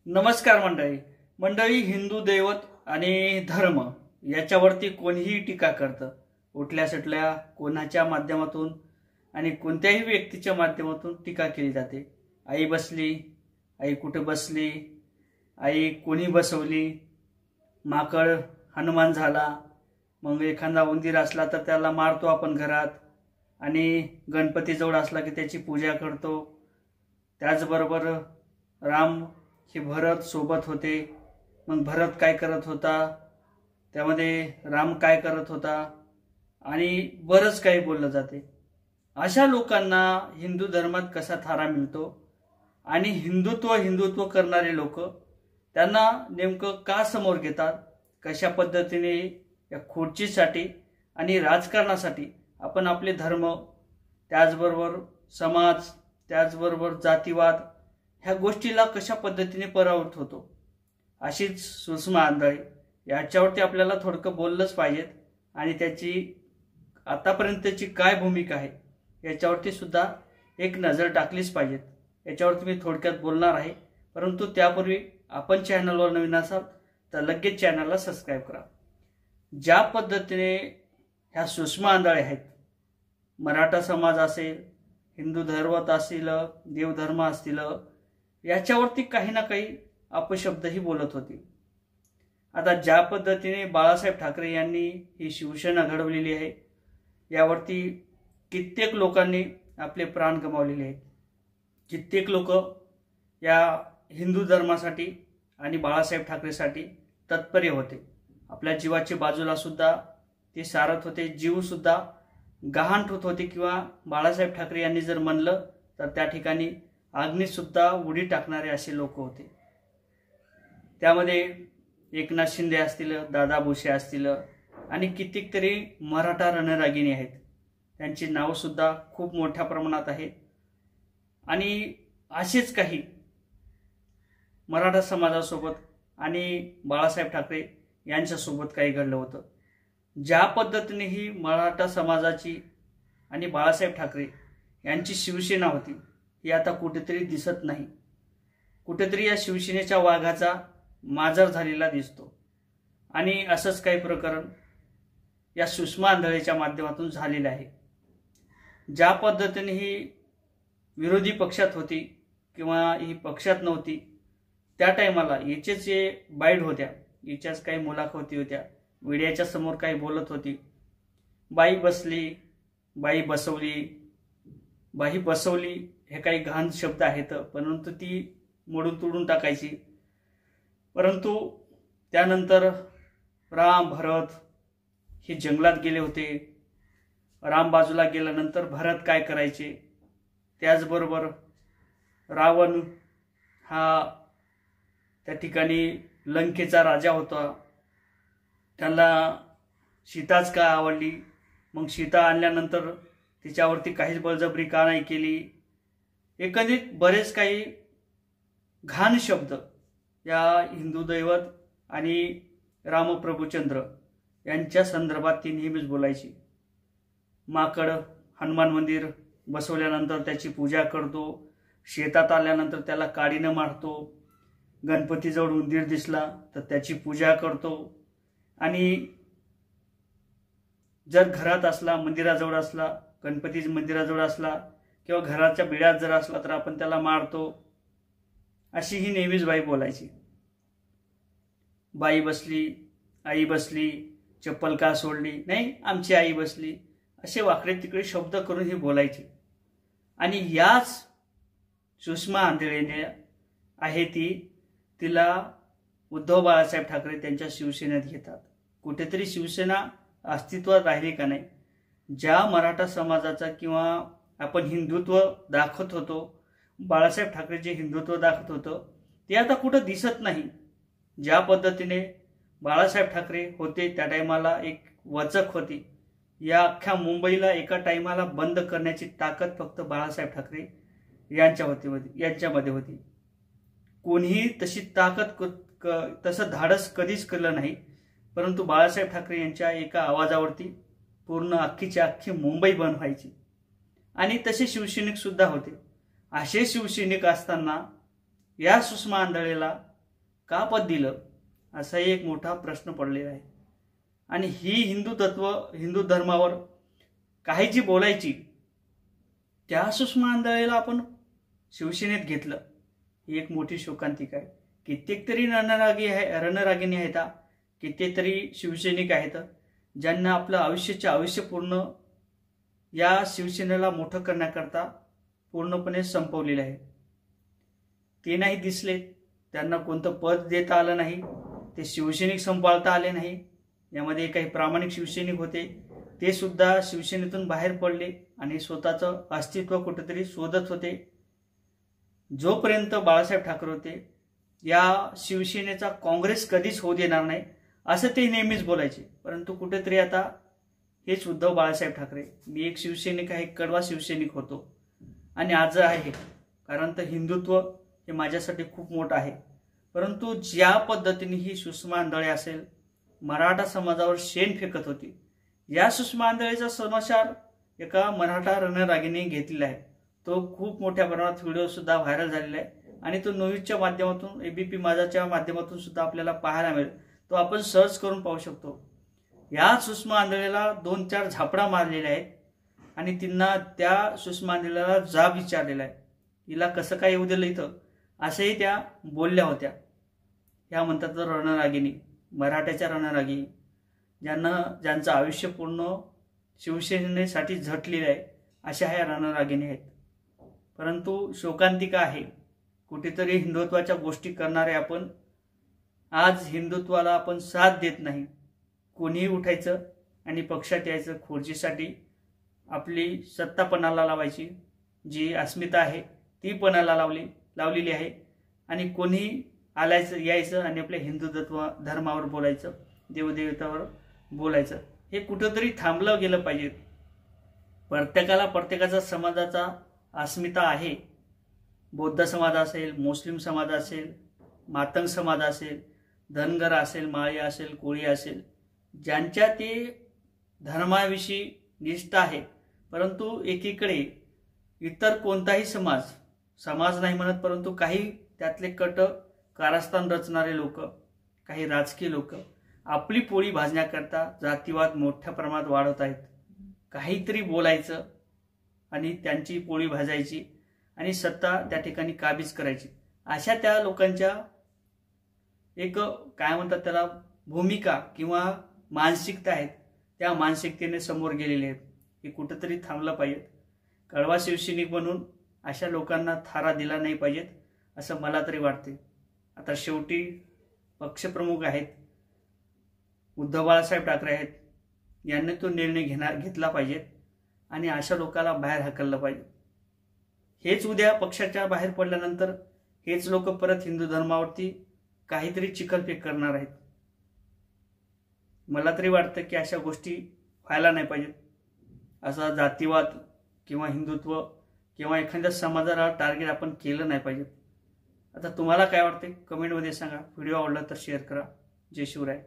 नमस्कार मंडळी हिंदू दैवत आणि धर्म याच्यावरती कोणीही टीका करतं। उठल्या सुटल्या कोणाच्या माध्यमातून आणि कोणत्याही व्यक्तीच्या माध्यमातून टीका केली जाते। आई बसली, आई कुठे बसली, आई कोणी बसवली, माकड हनुमान झाला, मग एखादा उंदीर असला तर त्याला मारतो आपण घरात, आणि गणपती जवळ असला की त्याची पूजा करतो। त्याचबरोबर राम हे भरत सोबत होते, मग भरत काय करत होता, त्यामध्ये राम काय करत होता, आणि बरंच काही बोललं जाते। अशा लोकांना हिंदू धर्मात कसा थारा मिळतो आणि हिंदुत्व करणारे लोक त्यांना नेमकं का समोर घेतात, कशा पद्धतीने या खुर्चीसाठी आणि राजकारणासाठी आपण आपले धर्म, त्याचबरोबर समाज, त्याचबरोबर जातीवाद ह्या गोष्टीला कशा पद्धतीने परावृत्त होतो, अशीच सुषमा आंधळे याच्यावरती आपल्याला थोडकं बोललंच पाहिजे। आणि त्याची आतापर्यंतची काय भूमिका आहे याच्यावरती सुद्धा एक नजर टाकलीच पाहिजे। याच्यावरती मी थोडक्यात बोलणार आहे, परंतु त्यापूर्वी आपण चॅनलवर नवीन असाल तर लगेच चॅनलला सबस्क्राईब करा। ज्या पद्धतीने ह्या सुषमा आंधळे आहेत, मराठा समाज असेल, हिंदू धर्मात असेल, देवधर्म असतील, याच्यावरती काही ना काही अपशब्दही बोलत होती। आता ज्या पद्धतीने बाळासाहेब ठाकरे यांनी ही शिवसेना घडवलेली आहे, यावरती कित्येक लोकांनी आपले प्राण गमावलेले आहेत। कित्येक लोक या हिंदू धर्मासाठी आणि बाळासाहेब ठाकरेसाठी तत्पर होते। आपल्या जीवाची बाजूला सुद्धा ते सारत होते, जीव सुद्धा गहाण ठेवत होते, किंवा बाळासाहेब ठाकरे यांनी जर म्हणलं तर त्या ठिकाणी अग्नी सुद्धा उडी टाकणारे असे लोक होते। त्यामध्ये एकनाथ शिंदे असतील, दादा भुसे असतील, आणि कित्येक तरी मराठा रणरागिणी आहेत, त्यांची नाव सुद्धा खूप मोठ्या प्रमाणात आहेत। आणि असेच काही मराठा समाजासोबत आणि बाळासाहेब ठाकरे यांच्यासोबत काही घडलं होतं। ज्या पद्धतीने ही मराठा समाजाची आणि बाळासाहेब ठाकरे यांची शिवसेना होती, ही आता कुठेतरी दिसत नाही। कुठेतरी या शिवसेनेच्या वाघाचा माजर झालेला दिसतो। आणि असंच काही प्रकरण या सुषमा आंधळेच्या माध्यमातून झालेलं आहे। ज्या पद्धतीने ही विरोधी पक्षात होती किंवा ही पक्षात नव्हती, त्या टायमाला हिचेच जे बाईट होत्या, हिच्याच काही मुलाखती होत्या, मीडियाच्या समोर काही बोलत होती, बाई बसली, बाई बसवली, बाई बसवली हे काही घाण शब्द आहेत, परंतु ती मोडून तोडून टाकायची। परंतु त्यानंतर राम भरत हे जंगलात गेले होते, राम बाजूला गेल्यानंतर भरत काय करायचे, त्याचबरोबर रावण हा त्या ठिकाणी लंकेचा राजा होता, त्याला सीताच का आवडली, मग सीता आणल्यानंतर तिच्यावरती काहीच बळजबरी का नाही केली, एकंदरीत बरेच काही घाण शब्द या हिंदू दैवत आणि रामप्रभुचंद्र यांच्या संदर्भात ती नेहमीच बोलायची। माकड हनुमान मंदिर बसवल्यानंतर त्याची पूजा करतो, शेतात आल्यानंतर त्याला काडीनं मारतो, गणपतीजवळ उंदीर दिसला तर त्याची पूजा करतो, आणि जर घरात असला, मंदिराजवळ असला, गणपती मंदिराजवळ असला किंवा घराच्या बिळात जर असला तर आपण त्याला मारतो, अशी ही नेहमीच बाई बोलायची। बाई बसली, आई बसली, चप्पल का सोडली, नाही आमची आई बसली, असे वाकडे तिकडे शब्द करून ही बोलायची। आणि याच सुषमा आंधळेने आहे तिला उद्धव बाळासाहेब ठाकरे त्यांच्या शिवसेनेत घेतात। कुठेतरी शिवसेना अस्तित्वात राहिली का नाही? ज्या मराठा समाजाचा किंवा आपण हिंदुत्व दाखवत होतो, बाळासाहेब ठाकरे जे हिंदुत्व दाखवत होतं ते आता कुठं दिसत नाही। ज्या पद्धतीने बाळासाहेब ठाकरे होते त्या टायमाला एक वचक होती, या अख्ख्या मुंबईला एका टायमाला बंद करण्याची ताकद फक्त बाळासाहेब ठाकरे यांच्यामध्ये होती। कोणीही तशी ताकद तसं धाडस कधीच केलं नाही, परंतु बाळासाहेब ठाकरे यांच्या एका आवाजावरती पूर्ण अख्खीच्या अख्खी मुंबई बंद व्हायची। आणि तसे शिवसैनिक सुद्धा होते। असे शिवसैनिक असताना या सुषमा आंधळेला का पद दिलं, असाही एक मोठा प्रश्न पडलेला आहे. आणि ही हिंदू धर्मावर काही जी बोलायची त्या सुषमा आंधळेला आपण शिवसेनेत घेतलं, ही एक मोठी शोकांतिका आहे. कित्येक तरी रणरागिणी आहेत, कित्येक तरी शिवसैनिक आहेत ज्यांना आपलं आयुष्य पूर्ण या शिवसेनेला मोठं करण्याकरता पूर्णपणे संपवलेले आहे. ते नाही दिसले, त्यांना कोणतं पद देता आलं नाही, ते शिवसैनिक संपवता आले नाही. यामध्ये काही प्रामाणिक शिवसैनिक होते, ते सुद्धा शिवसेनेतून बाहेर पडले आणि स्वतःचं अस्तित्व कुठेतरी शोधत होते. जोपर्यंत बाळासाहेब ठाकरे होते, या शिवसेनेचा काँग्रेस कधीच होऊ देणार नाही असं ते नेहमीच बोलायचे. परंतु कुठेतरी आता हेच उद्धव बाळासाहेब ठाकरे, मी एक शिवसैनिक आहे, कडवा शिवसैनिक होतो आणि आज आहे, कारण तर हिंदुत्व हे माझ्यासाठी खूप मोठं आहे. परंतु ज्या पद्धतीने ही सुषमा आंधळे असेल मराठा समाजावर शेण फेकत होती, या सुषमा आंधळेचा समाचार एका मराठा रणरागिणी घेतलेला आहे. तो खूप मोठ्या प्रमाणात व्हिडिओ सुद्धा व्हायरल झालेला आहे आणि तो न्यूजच्या माध्यमातून, एबीपी माझाच्या माध्यमातून सुद्धा आपल्याला पाहायला मिळेल. तो आपण सर्च करून पाहू शकतो. या सुषमा आंधळेला 2-4 झापडा मारलेल्या आहेत आणि त्यांना त्या सुषमा आंधळेला जाब विचारलेला आहे, हिला कसं काय येऊ दिलं इथं, असंही त्या बोलल्या होत्या. ह्या म्हणतात रणरागिणी, मराठ्याच्या रणरागिणी, ज्यांचं आयुष्य पूर्ण शिवसेनेसाठी झटलेलं आहे, अशा ह्या रणरागिणी आहेत. परंतु शोकांतिका आहे, कुठेतरी हिंदुत्वाच्या गोष्टी करणारे आपण आज हिंदुत्वाला आपण साथ देत नाही. कोणीही उठायचं आणि पक्षात यायचं, खुर्चीसाठी आपली सत्ता पणाला लावायची, जी अस्मिता आहे ती पणाला लावलेली आहे आणि कोणीही यायचं आणि आपल्या हिंदू धर्मावर बोलायचं, देवदेवतावर बोलायचं. हे कुठंतरी थांबलं गेलं पाहिजे. प्रत्येकाला प्रत्येकाचा समाजाचा अस्मिता आहे. बौद्ध समाज असेल, मुस्लिम समाज असेल, मातंग समाज असेल, धनगर असेल, माळी असेल, कोळी असेल, ज्यांच्या ते धर्माविषयी निष्ठा आहे. परंतु एकीकडे इतर कोणताही समाज नाही म्हणत, परंतु काही त्यातले कट कारस्थान रचणारे लोक, काही राजकीय लोक आपली पोळी भाजण्याकरता जातीवाद मोठ्या प्रमाणात वाढवत आहेत. काहीतरी बोलायचं आणि त्यांची पोळी भाजायची आणि सत्ता त्या ठिकाणी काबीज करायची, अशा त्या लोकांच्या एक काय म्हणतात त्याला भूमिका किंवा मानसिकता आहेत. त्या मानसिकतेने समोर गेलेले आहेत. हे कुठंतरी थांबलं पाहिजे. कडवा शिवसैनिक म्हणून अशा लोकांना थारा दिला नाही पाहिजेत असं मला तरी वाटते. आता शेवटी पक्षप्रमुख आहेत, उद्धव बाळासाहेब ठाकरे आहेत, यांनी तो निर्णय घेतला पाहिजे आणि अशा लोकांना बाहेर हकललं पाहिजे. हेच उद्या पक्षाच्या बाहेर पडल्यानंतर हेच लोक परत हिंदू धर्मावरती काहीतरी चिखलफेक करणार आहेत. मला तरी वाटतं की अशा गोष्टी व्हायला नाही पाहिजेत. असा जातीवाद किंवा हिंदुत्व किंवा एखाद्या समाजाला टार्गेट आपण केलं नाही पाहिजे. आता तुम्हाला काय वाटते कमेंटमध्ये सांगा. व्हिडिओ आवडला तर शेअर करा. जय शिवराय.